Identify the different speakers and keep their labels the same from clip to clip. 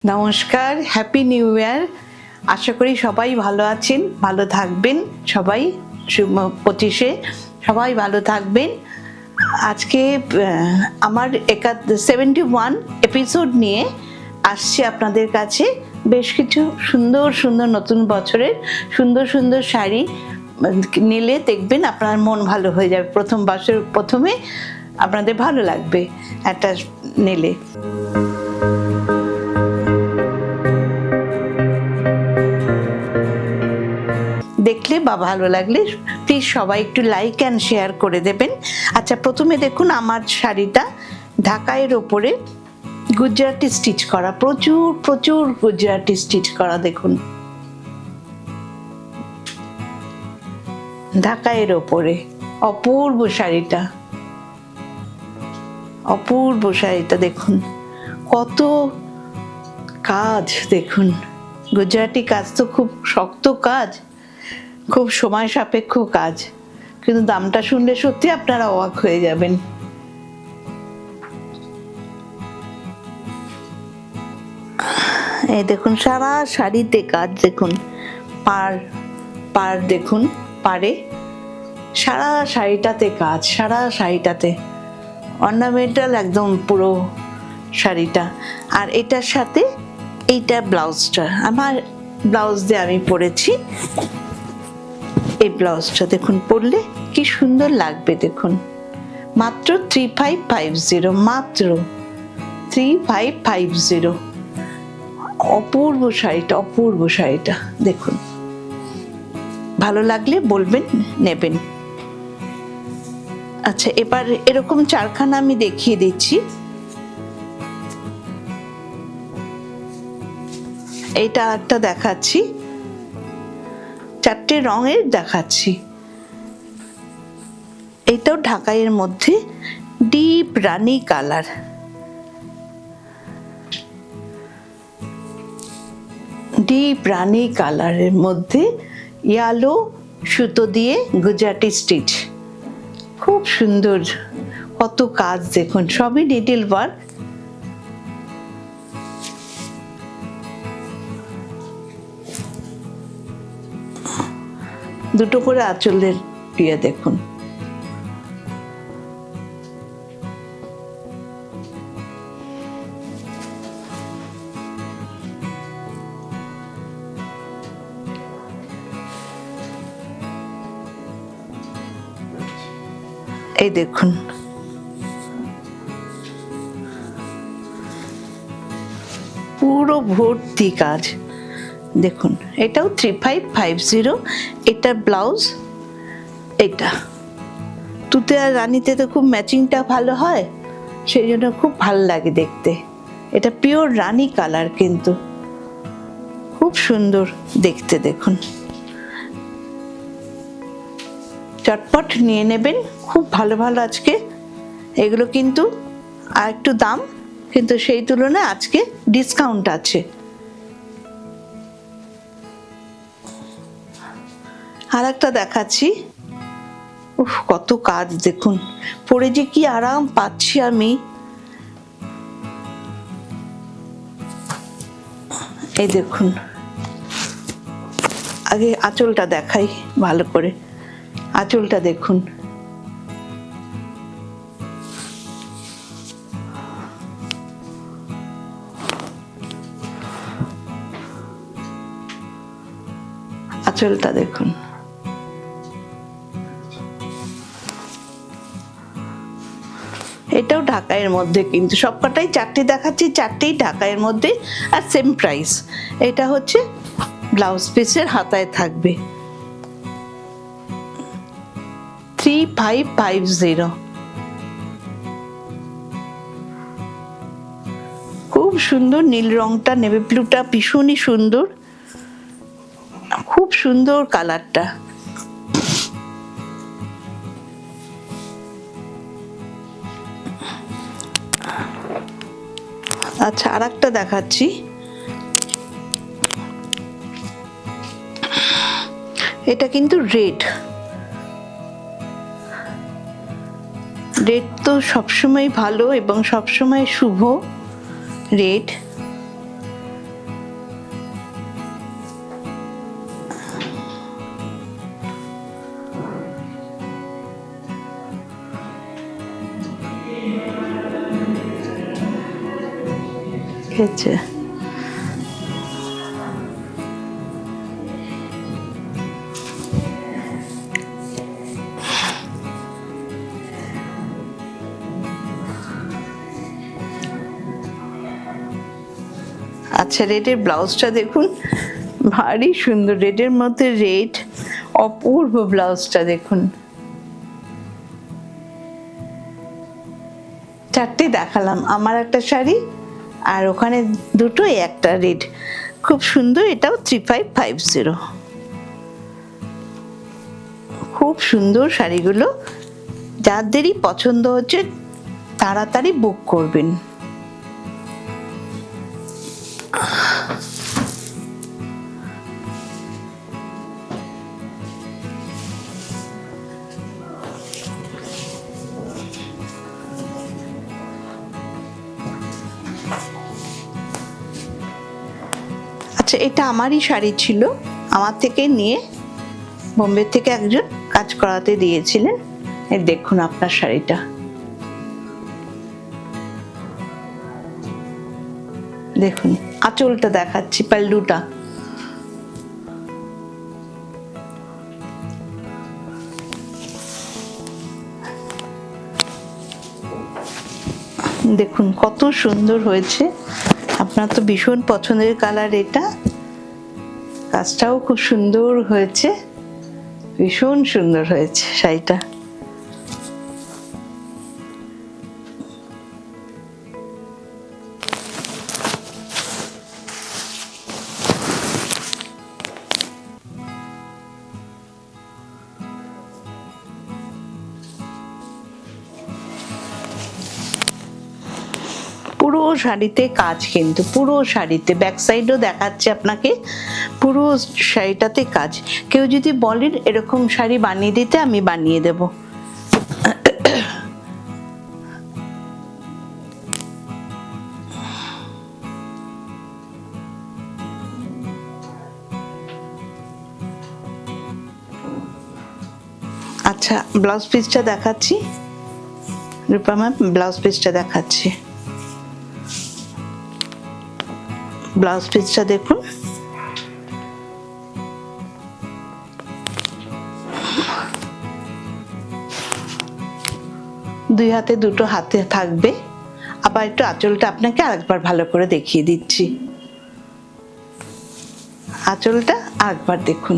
Speaker 1: নমস্কার, happy new year. আশা করি সবাই ভালো আছেন, ভালো থাকবেন। সবাই 25-এ সবাই ভালো থাকবেন। আজকে আমার 71 এপিসোড নিয়ে আসছে আপনাদের কাছে। বেশ কিছু সুন্দর সুন্দর নতুন বছরের সুন্দর সুন্দর শাড়ি নিলে দেখবেন আপনার মন ভালো হয়ে যাবে। প্রথমে আপনাদের ভালো লাগবে একটা নিলে। দেখলে বা ভালো লাগলে প্লিজ সবাই একটু লাইক অ্যান্ড শেয়ার করে দেবেন। আচ্ছা, প্রথমে দেখুন আমার শাড়িটা ঢাকাইয়ের ওপরে গুজরাটি স্টিচ করা, প্রচুর প্রচুর গুজরাটি স্টিচ করা। দেখুন ঢাকাইয়ের ওপরে অপূর্ব শাড়িটা, অপূর্ব শাড়িটা দেখুন কত কাজ। দেখুন গুজরাটি কাজ তো খুব শক্ত কাজ, খুব সময় সাপেক্ষ কাজ, কিন্তু দামটা শুনলে সত্যি আপনারা অবাক হয়ে যাবেন। এই দেখুন সারা শাড়িতে কাজ, দেখুন পার দেখুন, পারে সারা শাড়িটাতে কাজ, সারা শাড়িটাতে অর্নামেন্টাল একদম পুরো শাড়িটা। আর এটার সাথে এইটা ব্লাউজটা, আমার ব্লাউজ দিয়ে আমি পরেছি। এই ব্লাউজটা দেখুন পরলে কি সুন্দর লাগবে। দেখুন মাত্র 3550, মাত্র 3550। অপূর্ব শাড়িটা, অপূর্ব শাড়িটা দেখুন। ভালো লাগলে বলবেন, নেবেন। আচ্ছা, এবার এরকম চারখানা আমি দেখিয়ে দিচ্ছি। এইটা একটা দেখাচ্ছি, চারটে রঙের দেখাচ্ছি। এইটাও ঢাকাইয়ের মধ্যে ডিপ রানী কালার, ডিপ রানী কালারের মধ্যে ইয়েলো সুতো দিয়ে গুজরাটি স্টিচ, খুব সুন্দর। কত কাজ দেখুন, সবই নিডল ওয়ার্ক। দুটো করে আঁচলের দিয়ে দেখুন। এই দেখুন পুরো ভর্তি কাজ। দেখুন এটাও 3550। এটা ব্লাউজ, এটা তুতে আর রানীতে তো খুব ম্যাচিংটা ভালো হয়, সেই জন্য খুব ভালো লাগে দেখতে। এটা পিওর রানী কালার, কিন্তু খুব সুন্দর দেখতে। দেখুন চটপট নিয়ে নেবেন, খুব ভালো ভালো আজকে এগুলো, কিন্তু আর একটু দাম, কিন্তু সেই তুলনায় আজকে ডিসকাউন্ট আছে। আর একটা দেখাচ্ছি, উফ কত কাজ দেখুন, পরে যে কি আরাম পাচ্ছি আমি। এই দেখুন, আগে আঁচলটা দেখাই ভালো করে। আঁচলটা দেখুন, আঁচলটা দেখুন। এটাও ঢাকাইয়ের মধ্যে, কিন্তু সবকটাই চারটে দেখাচ্ছি, চারটেই ঢাকাইয়ের মধ্যে আর সেম প্রাইস। এটা হচ্ছে ব্লাউজ পিসের হাতায় থাকবে 3550। খুব সুন্দর নীল রংটা, নেভি ব্লুটা ভীষণই সুন্দর, খুব সুন্দর কালারটা। আচ্ছা, আর একটা দেখাচ্ছি। এটা কিন্তু রেড, রেড তো সবসময় ভালো এবং সবসময় শুভ। রেড আছে। আচ্ছা, রেডের ব্লাউজটা দেখুন, ভারী সুন্দর, রেডের মধ্যে রেড, অপূর্ব ব্লাউজটা দেখুন। চারটে দেখালাম, আমার একটা শাড়ি আর ওখানে দুটো, একটা রেড, খুব সুন্দর। এটাও 3550। খুব সুন্দর শাড়িগুলো, যাদেরই পছন্দ হচ্ছে তাড়াতাড়ি বুক করবেন। আচ্ছা, এটা আমারই শাড়ি ছিল, আমার থেকে নিয়ে বোম্বে থেকে একজন কাজ করাতে দিয়েছিলেন। এই দেখুন আপনার শাড়িটা, দেখুন আঁচলটা দেখাচ্ছি, পাল্লুটা দেখুন কত সুন্দর হয়েছে। আপনার তো ভীষণ পছন্দের কালার এটা, কাজটাও খুব সুন্দর হয়েছে, ভীষণ সুন্দর হয়েছে শাড়িটা। পুরো শাড়িতে কাজ, কিন্তু পুরো শাড়িতে, ব্যাক সাইডও দেখাচ্ছে আপনাকে, পুরো শাড়িটাতে কাজ। কেউ যদি বলেন এরকম শাড়ি বানিয়ে দিতে, আমি বানিয়ে দেব। আচ্ছা, ব্লাউজ পিসটা দেখাচ্ছি, রূপা ম্যাম ব্লাউজ পিসটা দেখাচ্ছি। ব্লাউজ পিসটা দেখুন, দুই হাতে, দুটো হাতে থাকবে। আবার একটু আঁচলটা আপনাকে আরেকবার ভালো করে দেখিয়ে দিচ্ছি, আঁচলটা আরেকবার দেখুন।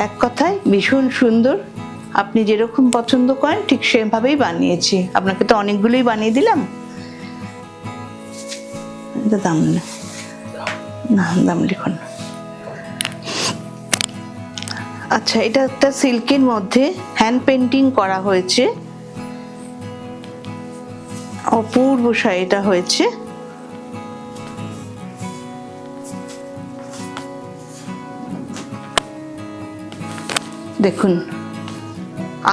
Speaker 1: এক কথায় ভীষণ সুন্দর, আপনি যেরকম পছন্দ করেন ঠিক সেভাবেই বানিয়েছি। আপনাকে তো অনেকগুলোই বানিয়ে দিলাম। দাম না, দাম লিখুন। আচ্ছা, এটা একটা সিল্কের মধ্যে হ্যান্ড পেন্টিং করা হয়েছে, অপূর্ব শাড়িটা হয়েছে। দেখুন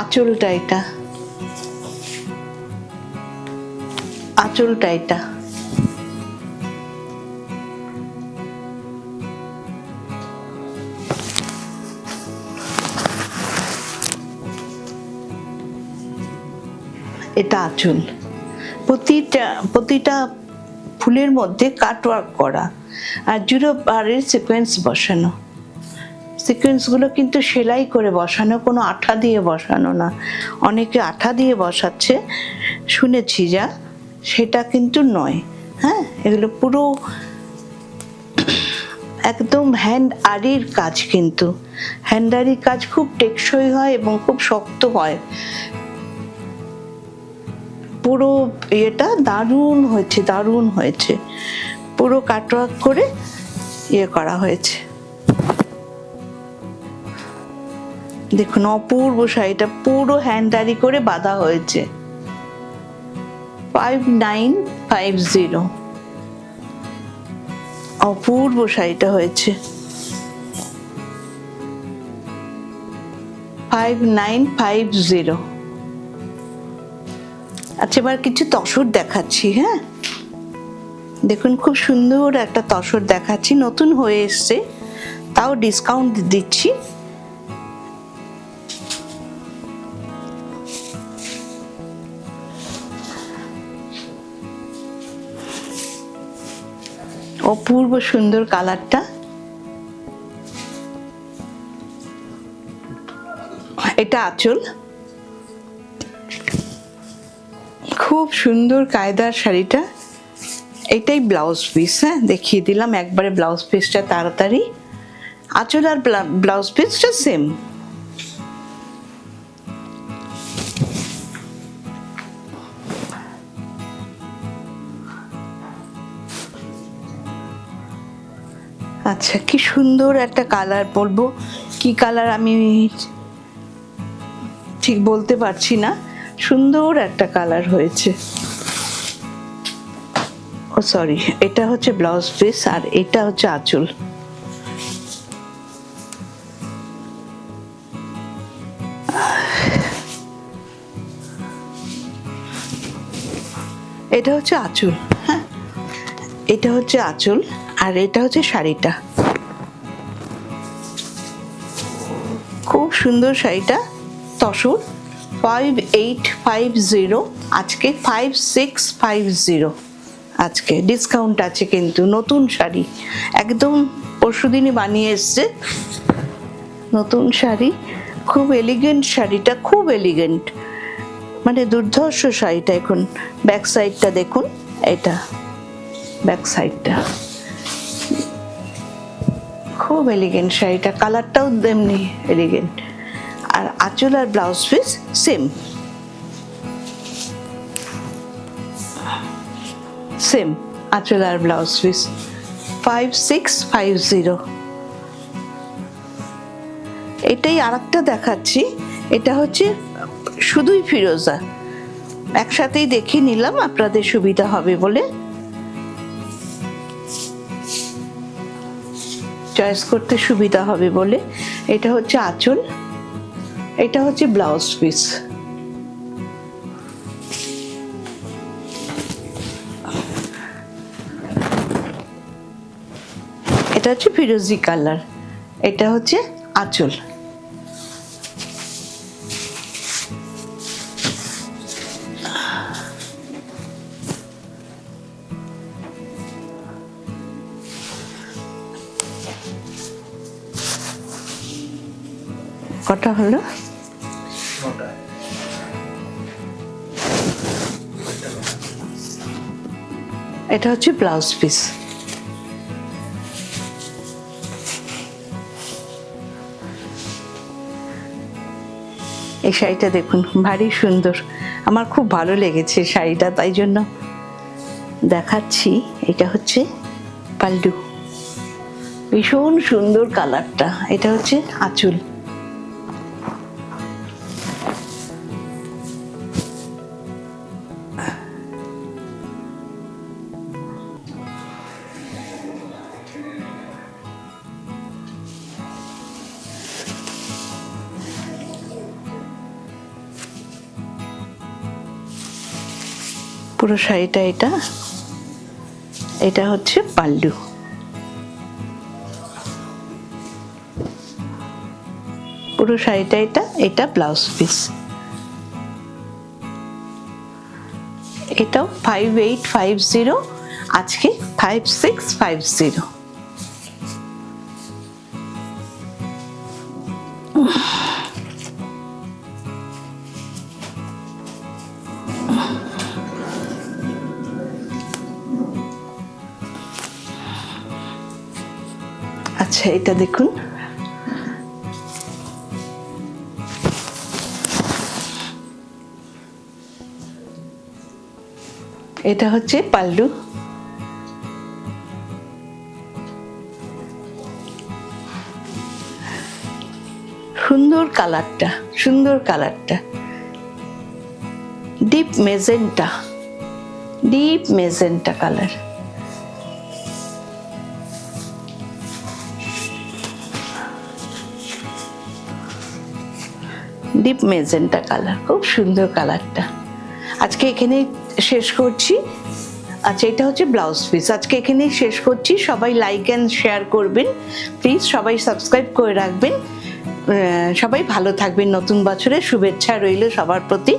Speaker 1: আঁচলটা, এটা আঁচলটা, এটা এটা আঁচল। প্রতিটা ফুলের মধ্যে কাটওয়ার্ক করা, আর জুড়ো পাড়ের সিকোয়েন্স বসানো। সিকোয়েন্সগুলো কিন্তু সেলাই করে বসানো, কোনো আঠা দিয়ে বসানো না। অনেকে আঠা দিয়ে বসাচ্ছে শুনেছি, যা সেটা কিন্তু নয়। হ্যাঁ, এগুলো পুরো একদম হ্যান্ড আরির কাজ, কিন্তু হ্যান্ড আরির কাজ খুব টেকসই হয় এবং খুব শক্ত হয়। পুরো এটা দারুণ হয়েছে, দারুণ হয়েছে। পুরো কাটওয়ার্ক করে করা হয়েছে। দেখুন অপূর্ব শাড়িটা পুরো হ্যান্ডারি করে বাঁধা হয়েছে। 5950, অপূর্ব শাড়িটা হয়েছে। 5950। আচ্ছা, এবার কিছু তসর দেখাচ্ছি। হ্যাঁ, দেখুন খুব সুন্দর একটা তসর দেখাচ্ছি, নতুন হয়ে এসছে, তাও ডিসকাউন্ট দিচ্ছি। অপূর্ব সুন্দর কালারটা। এটা আঁচল, খুব সুন্দর কায়দার শাড়িটা। এটাই ব্লাউজ পিস। হ্যাঁ, দেখিয়ে দিলাম একবারে ব্লাউজ পিসটা তাড়াতাড়ি। আঁচল আর ব্লাউজ পিসটা সেম। আচ্ছা, কি সুন্দর একটা কালার, বলবো কি কালার আমি ঠিক বলতে পারছি না, সুন্দর একটা কালার হয়েছে। ও সরি, এটা হচ্ছে ব্লাউজ পিস আর এটা হচ্ছে আঁচল। এটা হচ্ছে আঁচল। হ্যাঁ, এটা হচ্ছে আঁচল আর এটা হচ্ছে শাড়িটা। খুব সুন্দর শাড়িটা। তসর 5850, আজকে 5650। আজকে ডিসকাউন্ট আছে কিন্তু। নতুন শাড়ি, একদম পরশুদিনই বানিয়ে এসছে নতুন শাড়ি। খুব এলিগেন্ট শাড়িটা, খুব এলিগেন্ট, মানে দুর্ধর্ষ শাড়িটা। এখন ব্যাক সাইডটা দেখুন, এটা ব্যাক সাইডটা খুব এলিগেন্ট শাড়িটা, কালারটাও তেমনি এলিগেন্ট। আর আঁচল আর ব্লাউজ পিস সেম সেম, আঁচল আর ব্লাউজ পিস 5650। এটাই আরেকটা দেখাচ্ছি, এটা হচ্ছে শুধুই ফিরোজা। একসাথেই দেখিয়ে নিলাম আপনাদের সুবিধা হবে বলে, চয়েস করতে সুবিধা হবে বলে। এটা হচ্ছে আঁচল, এটা হচ্ছে ব্লাউজ পিস। এটা হচ্ছে ফিরোজি কালার, এটা হচ্ছে আঁচল। কটা হলো? এটা হচ্ছে ব্লাউজ পিস। এই শাড়িটা দেখুন, ভারী সুন্দর, আমার খুব ভালো লেগেছে শাড়িটা, তাই জন্য দেখাচ্ছি। এটা হচ্ছে পাল্লু, ভীষণ সুন্দর কালারটা। এটা হচ্ছে আঁচল। পুরো শাড়িটা এটা, এটা হচ্ছে পাল্লু। পুরো শাড়িটা এটা, এটা ব্লাউজ পিস। এটাও 5850, আজকে 5650। আচ্ছা, এটা দেখুন, এটা হচ্ছে পাল্লু। সুন্দর কালারটা, সুন্দর কালারটা, deep magenta, deep magenta colour. Deep magenta colour, খুব সুন্দর কালারটা। আজকে এখানেই শেষ করছি। আচ্ছা, এটা হচ্ছে ব্লাউজ পিস। আজকে এখানেই শেষ করছি। সবাই লাইক অ্যান্ড শেয়ার করবেন প্লিজ, সবাই সাবস্ক্রাইব করে রাখবেন। সবাই ভালো থাকবেন। নতুন বছরের শুভেচ্ছা রইল সবার প্রতি।